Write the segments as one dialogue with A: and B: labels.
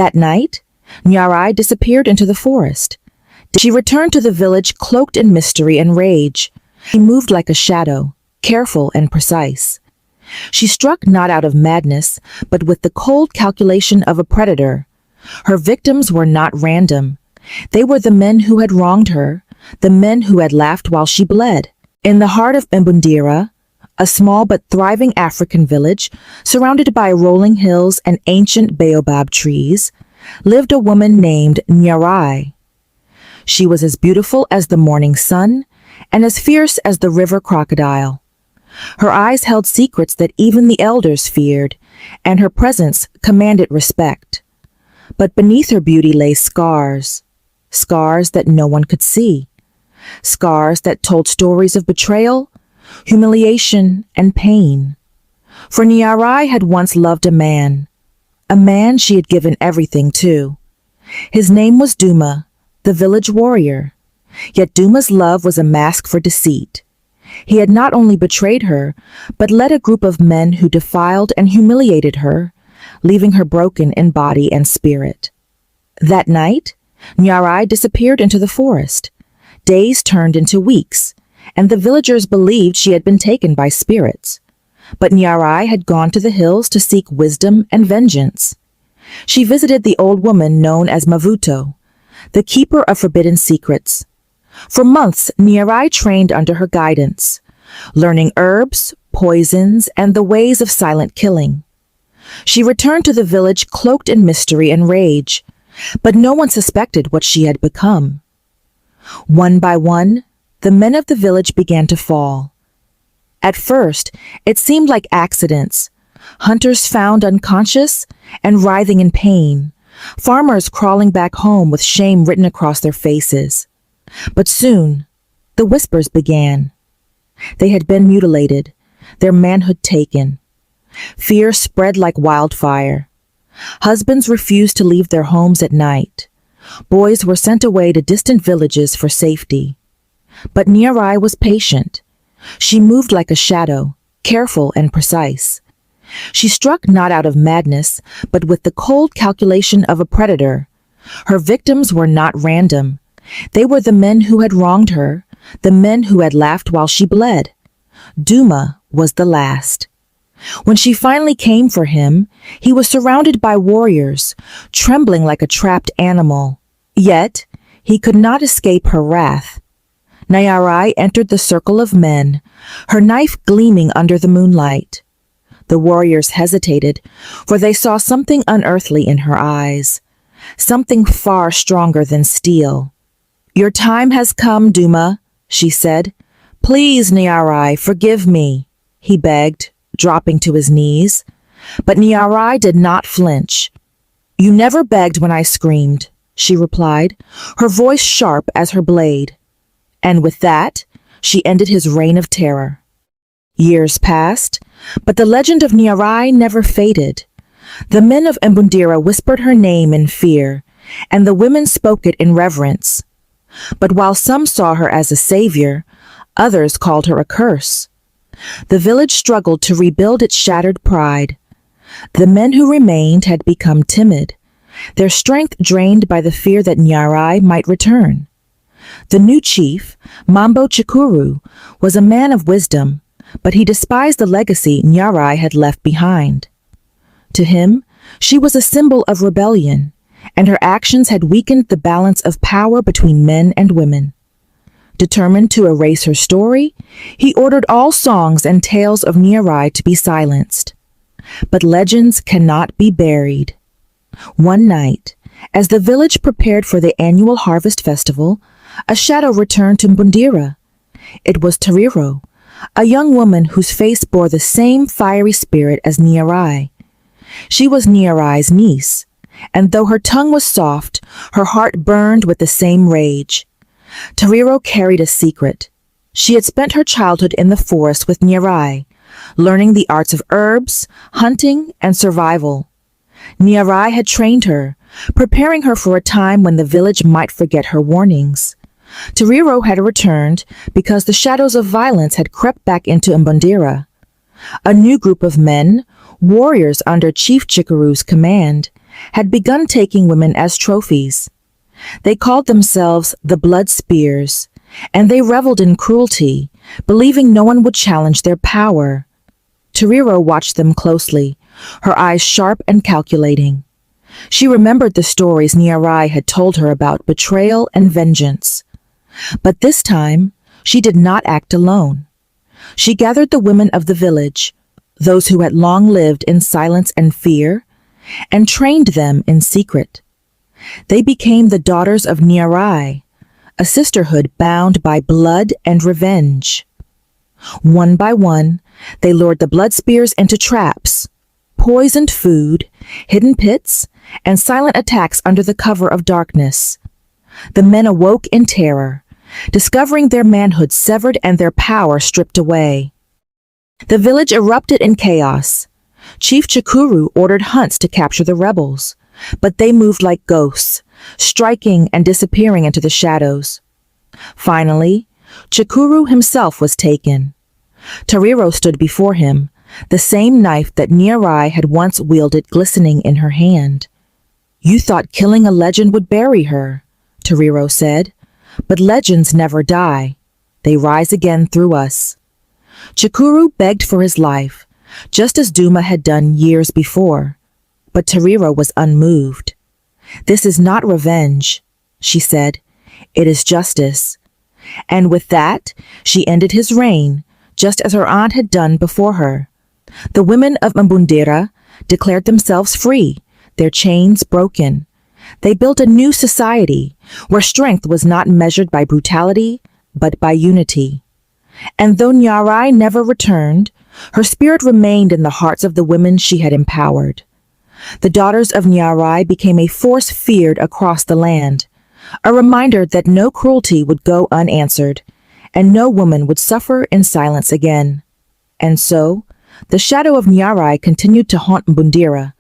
A: That night, Nyarai disappeared into the forest. She returned to the village cloaked in mystery and rage. She moved like a shadow, careful and precise. She struck not out of madness, but with the cold calculation of a predator. Her victims were not random. They were the men who had wronged her, the men who had laughed while she bled. In the heart of Mbundira, a small but thriving African village, surrounded by rolling hills and ancient baobab trees, lived a woman named Nyarai. She was as beautiful as the morning sun and as fierce as the river crocodile. Her eyes held secrets that even the elders feared, and her presence commanded respect. But beneath her beauty lay scars, scars that no one could see, scars that told stories of betrayal, humiliation, and pain. For Nyarai had once loved a man she had given everything to. His name was Duma, the village warrior. Yet Duma's love was a mask for deceit. He had not only betrayed her, but led a group of men who defiled and humiliated her, leaving her broken in body and spirit. That night, Nyarai disappeared into the forest. Days turned into weeks, and the villagers believed she had been taken by spirits. But Nyarai had gone to the hills to seek wisdom and vengeance. She visited the old woman known as Mavuto, the keeper of forbidden secrets. For months, Nyarai trained under her guidance, learning herbs, poisons, and the ways of silent killing. She returned to the village cloaked in mystery and rage, but no one suspected what she had become. One by one, the men of the village began to fall. At first, it seemed like accidents. Hunters found unconscious and writhing in pain, farmers crawling back home with shame written across their faces. But soon, the whispers began. They had been mutilated, their manhood taken. Fear spread like wildfire. Husbands refused to leave their homes at night. Boys were sent away to distant villages for safety. But Nyarai was patient. She moved like a shadow, careful and precise. She struck not out of madness, but with the cold calculation of a predator. Her victims were not random. They were the men who had wronged her, the men who had laughed while she bled. Duma was the last. When she finally came for him, he was surrounded by warriors, trembling like a trapped animal. Yet, he could not escape her wrath. Nyarai entered the circle of men, her knife gleaming under the moonlight. The warriors hesitated, for they saw something unearthly in her eyes, something far stronger than steel. "Your time has come, Duma," she said. "Please, Nyarai, forgive me," he begged, dropping to his knees. But Nyarai did not flinch. "You never begged when I screamed," she replied, her voice sharp as her blade. And with that, she ended his reign of terror. Years passed, but the legend of Nyarai never faded. The men of Mbundira whispered her name in fear, and the women spoke it in reverence. But while some saw her as a savior, others called her a curse. The village struggled to rebuild its shattered pride. The men who remained had become timid, their strength drained by the fear that Nyarai might return. The new chief, Mambo Chikuru, was a man of wisdom, but he despised the legacy Nyarai had left behind. To him, she was a symbol of rebellion, and her actions had weakened the balance of power between men and women. Determined to erase her story, he ordered all songs and tales of Nyarai to be silenced. But legends cannot be buried. One night, as the village prepared for the annual harvest festival, a shadow returned to Mbundira. It was Tariro, a young woman whose face bore the same fiery spirit as Nyarai. She was Nyarai's niece, and though her tongue was soft, her heart burned with the same rage. Tariro carried a secret. She had spent her childhood in the forest with Nyarai, learning the arts of herbs, hunting, and survival. Nyarai had trained her, preparing her for a time when the village might forget her warnings. Tariro had returned because the shadows of violence had crept back into Mbundira. A new group of men, warriors under Chief Chikuru's command, had begun taking women as trophies. They called themselves the Blood Spears, and they reveled in cruelty, believing no one would challenge their power. Tariro watched them closely, her eyes sharp and calculating. She remembered the stories Nyarai had told her about betrayal and vengeance. But this time, she did not act alone. She gathered the women of the village, those who had long lived in silence and fear, and trained them in secret. They became the Daughters of Nyarai, a sisterhood bound by blood and revenge. One by one, they lured the blood spears into traps, poisoned food, hidden pits, and silent attacks under the cover of darkness. The men awoke in terror, discovering their manhood severed and their power stripped away. The village erupted in chaos. Chief Chikuru ordered hunts to capture the rebels, but they moved like ghosts, striking and disappearing into the shadows. Finally, Chikuru himself was taken. Tariro stood before him, the same knife that Nyarai had once wielded glistening in her hand. "You thought killing a legend would bury her," Tariro said, "but legends never die. They rise again through us." Chikuru begged for his life, just as Duma had done years before, but Tariro was unmoved. "This is not revenge," she said. "It is justice." And with that, she ended his reign, just as her aunt had done before her. The women of Mbundira declared themselves free, their chains broken. They built a new society where strength was not measured by brutality, but by unity. And though Nyarai never returned, her spirit remained in the hearts of the women she had empowered. The Daughters of Nyarai became a force feared across the land, a reminder that no cruelty would go unanswered, and no woman would suffer in silence again. And so, the shadow of Nyarai continued to haunt Mbundira,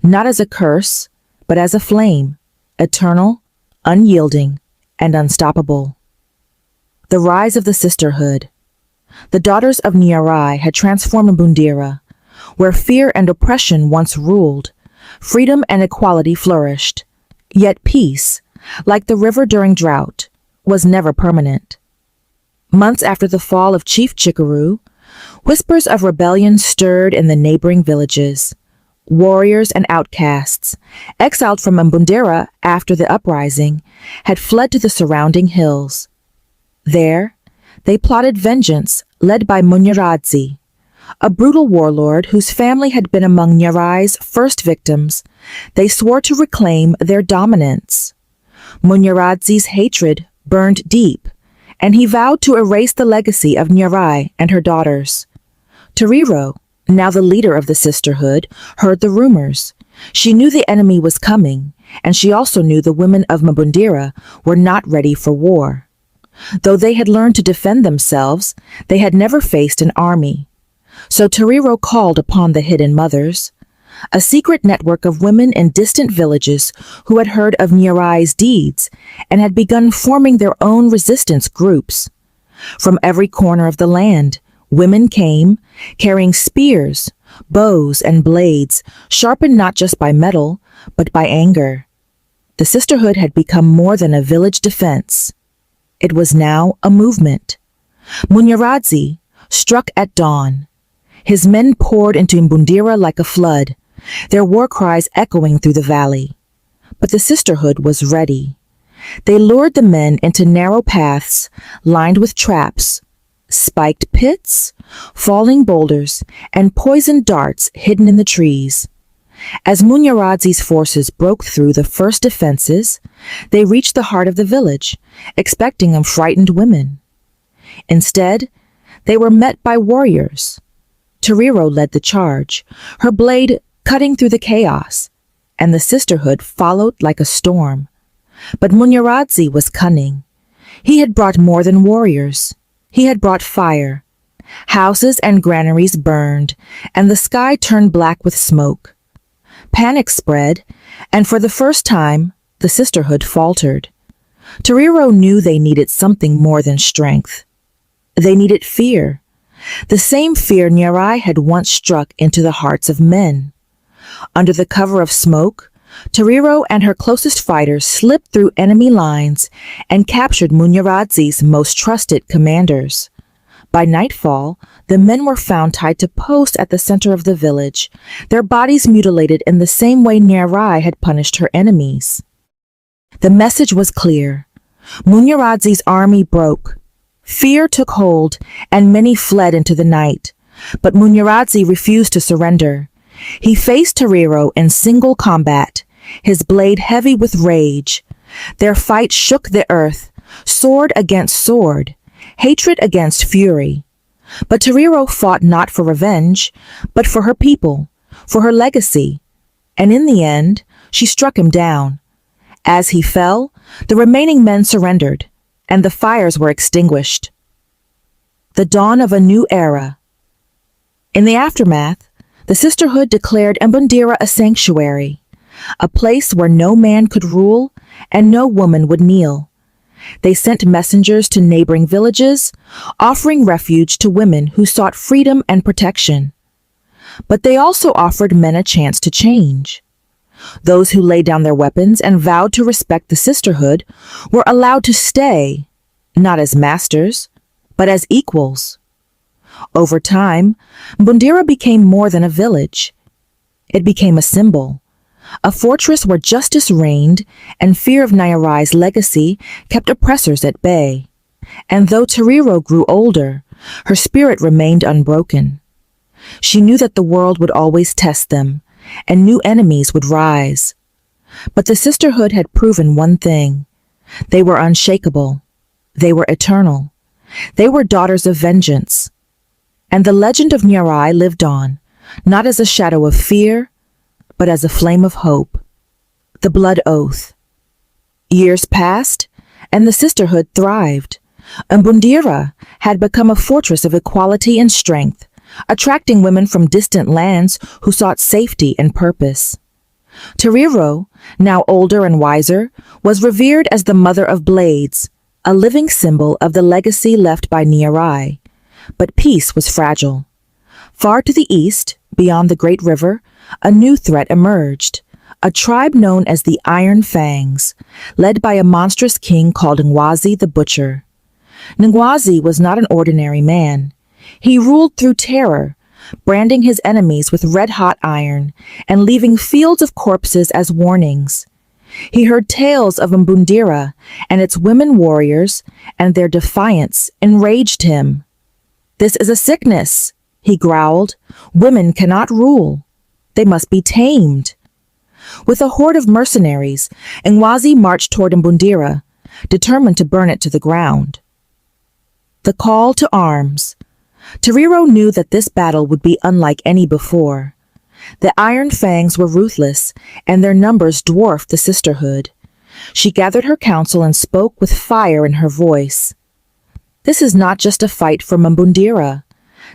A: not as a curse, but as a flame, eternal, unyielding, and unstoppable. The rise of the sisterhood. The Daughters of Nyarai had transformed Mbundira, where fear and oppression once ruled. Freedom and equality flourished. Yet peace, like the river during drought, was never permanent. Months after the fall of Chief Chikuru, whispers of rebellion stirred in the neighboring villages. Warriors and outcasts, exiled from Mbundira after the uprising, had fled to the surrounding hills. There, they plotted vengeance, led by Munyaradzi, a brutal warlord whose family had been among Nyarai's first victims. They swore to reclaim their dominance. Munyaradzi's hatred burned deep, and he vowed to erase the legacy of Nyarai and her daughters. Tariro, now the leader of the sisterhood, heard the rumors. She knew the enemy was coming, and she also knew the women of Mbundira were not ready for war. Though they had learned to defend themselves, they had never faced an army. So Tariro called upon the hidden mothers, a secret network of women in distant villages who had heard of Nyarai's deeds and had begun forming their own resistance groups. From every corner of the land, women came, carrying spears, bows, and blades, sharpened not just by metal, but by anger. The sisterhood had become more than a village defense. It was now a movement. Munyaradzi struck at dawn. His men poured into Mbundira like a flood, their war cries echoing through the valley. But the sisterhood was ready. They lured the men into narrow paths lined with traps, spiked pits, falling boulders, and poisoned darts hidden in the trees. As Munyaradzi's forces broke through the first defenses, they reached the heart of the village, expecting frightened women. Instead, they were met by warriors. Tariro led the charge, her blade cutting through the chaos, and the sisterhood followed like a storm. But Munyaradzi was cunning. He had brought more than warriors. He had brought fire. Houses and granaries burned, and the sky turned black with smoke. Panic spread, and for the first time, the sisterhood faltered. Tariro knew they needed something more than strength. They needed fear, the same fear Nyarai had once struck into the hearts of men. Under the cover of smoke, Tariro and her closest fighters slipped through enemy lines and captured Munyaradzi's most trusted commanders. By nightfall, the men were found tied to posts at the center of the village, their bodies mutilated in the same way Nyarai had punished her enemies. The message was clear. Munyaradzi's army broke. Fear took hold, and many fled into the night. But Munyaradzi refused to surrender. He faced Tariro in single combat, his blade heavy with rage. Their fight shook the earth, sword against sword, hatred against fury. But Tariro fought not for revenge, but for her people, for her legacy. And in the end, she struck him down. As he fell, the remaining men surrendered, and the fires were extinguished. The dawn of a new era. In the aftermath, the sisterhood declared Mbundira a sanctuary, a place where no man could rule and no woman would kneel. They sent messengers to neighboring villages, offering refuge to women who sought freedom and protection. But they also offered men a chance to change. Those who laid down their weapons and vowed to respect the sisterhood were allowed to stay, not as masters, but as equals. Over time, Mbundira became more than a village. It became a symbol, a fortress where justice reigned and fear of Nyarai's legacy kept oppressors at bay. And though Tariro grew older, her spirit remained unbroken. She knew that the world would always test them, and new enemies would rise. But the sisterhood had proven one thing. They were unshakable. They were eternal. They were daughters of vengeance. And the legend of Nyarai lived on, not as a shadow of fear, but as a flame of hope. The blood oath. Years passed, and the sisterhood thrived. Mbundira had become a fortress of equality and strength, attracting women from distant lands who sought safety and purpose. Tariro, now older and wiser, was revered as the mother of blades, a living symbol of the legacy left by Nyarai. But peace was fragile. Far to the east, beyond the great river, a new threat emerged, a tribe known as the Iron Fangs, led by a monstrous king called Ngwazi the Butcher. Ngwazi was not an ordinary man. He ruled through terror, branding his enemies with red-hot iron and leaving fields of corpses as warnings. He heard tales of Mbundira and its women warriors, and their defiance enraged him. "This is a sickness," he growled. "Women cannot rule. They must be tamed." With a horde of mercenaries, Ngwazi marched toward Mbundira, determined to burn it to the ground. The call to arms. Tariro knew that this battle would be unlike any before. The Iron Fangs were ruthless, and their numbers dwarfed the sisterhood. She gathered her council and spoke with fire in her voice. "This is not just a fight for Mbundira.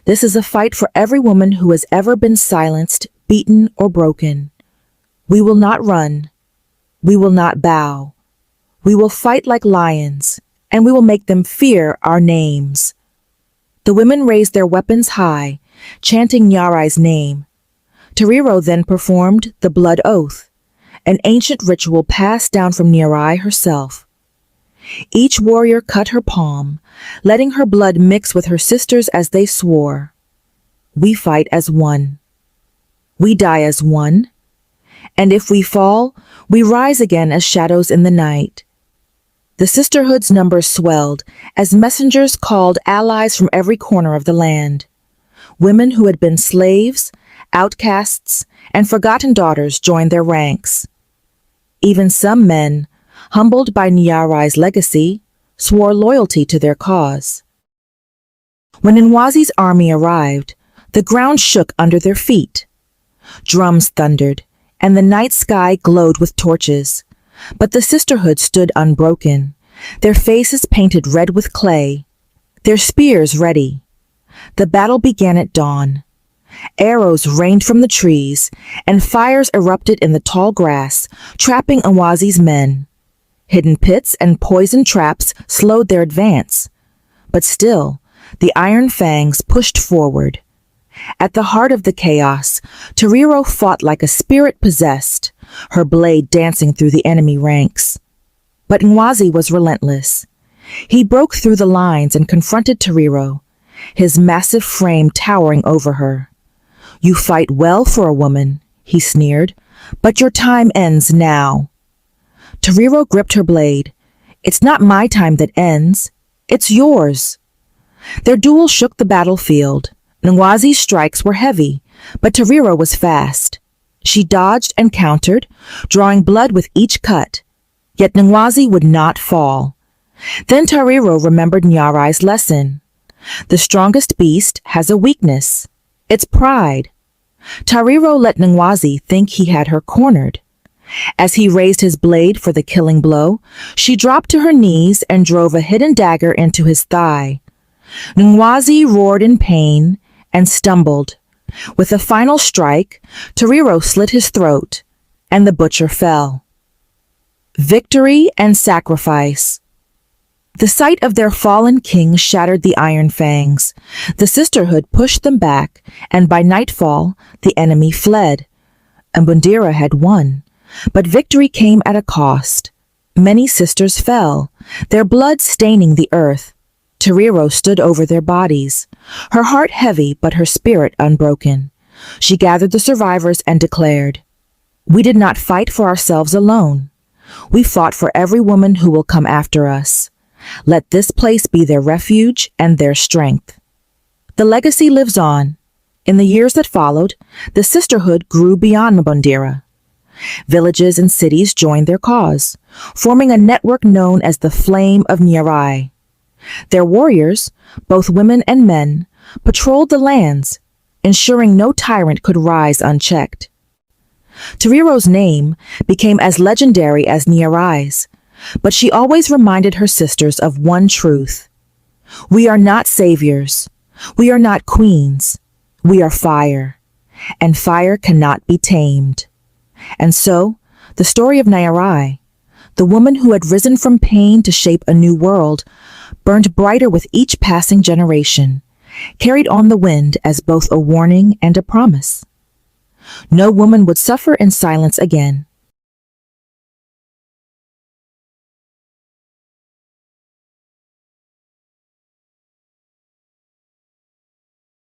A: This is a fight for every woman who has ever been silenced, beaten, or broken. We will not run. We will not bow. We will fight like lions, and we will make them fear our names." The women raised their weapons high, chanting Nyarai's name. Tariro then performed the blood oath, an ancient ritual passed down from Nyarai herself. Each warrior cut her palm, letting her blood mix with her sisters as they swore. "We fight as one. We die as one. And if we fall, we rise again as shadows in the night." The sisterhood's numbers swelled as messengers called allies from every corner of the land. Women who had been slaves, outcasts, and forgotten daughters joined their ranks. Even some men, humbled by Nyarai's legacy, swore loyalty to their cause. When Ngwazi's army arrived, the ground shook under their feet. Drums thundered, and the night sky glowed with torches. But the sisterhood stood unbroken, their faces painted red with clay, their spears ready. The battle began at dawn. Arrows rained from the trees, and fires erupted in the tall grass, trapping Ngwazi's men. Hidden pits and poison traps slowed their advance. But still, the Iron Fangs pushed forward. At the heart of the chaos, Tariro fought like a spirit possessed, her blade dancing through the enemy ranks. But Ngwazi was relentless. He broke through the lines and confronted Tariro, his massive frame towering over her. "You fight well for a woman," he sneered, "but your time ends now." Tariro gripped her blade. "It's not my time that ends. It's yours." Their duel shook the battlefield. Ngwazi's strikes were heavy, but Tariro was fast. She dodged and countered, drawing blood with each cut. Yet Ngwazi would not fall. Then Tariro remembered Nyarai's lesson. The strongest beast has a weakness. It's pride. Tariro let Ngwazi think he had her cornered. As he raised his blade for the killing blow, she dropped to her knees and drove a hidden dagger into his thigh. Ngwazi roared in pain and stumbled. With a final strike, Tariro slit his throat, and the butcher fell. Victory and sacrifice. The sight of their fallen king shattered the iron fangs. The sisterhood pushed them back, and by nightfall, the enemy fled. Mbundira had won, but victory came at a cost. Many sisters fell, their blood staining the earth. Tariro stood over their bodies, her heart heavy but her spirit unbroken. She gathered the survivors and declared, "We did not fight for ourselves alone. We fought for every woman who will come after us. Let this place be their refuge and their strength." The legacy lives on. In the years that followed, the sisterhood grew beyond Mbundira. Villages and cities joined their cause, forming a network known as the Flame of Nyarai. Their warriors, both women and men, patrolled the lands, ensuring no tyrant could rise unchecked. Tariro's name became as legendary as Nyarai's, but she always reminded her sisters of one truth. We are not saviors. We are not queens. We are fire, and fire cannot be tamed. And so, the story of Nyarai, the woman who had risen from pain to shape a new world, burned brighter with each passing generation, carried on the wind as both a warning and a promise. No woman would suffer in silence again.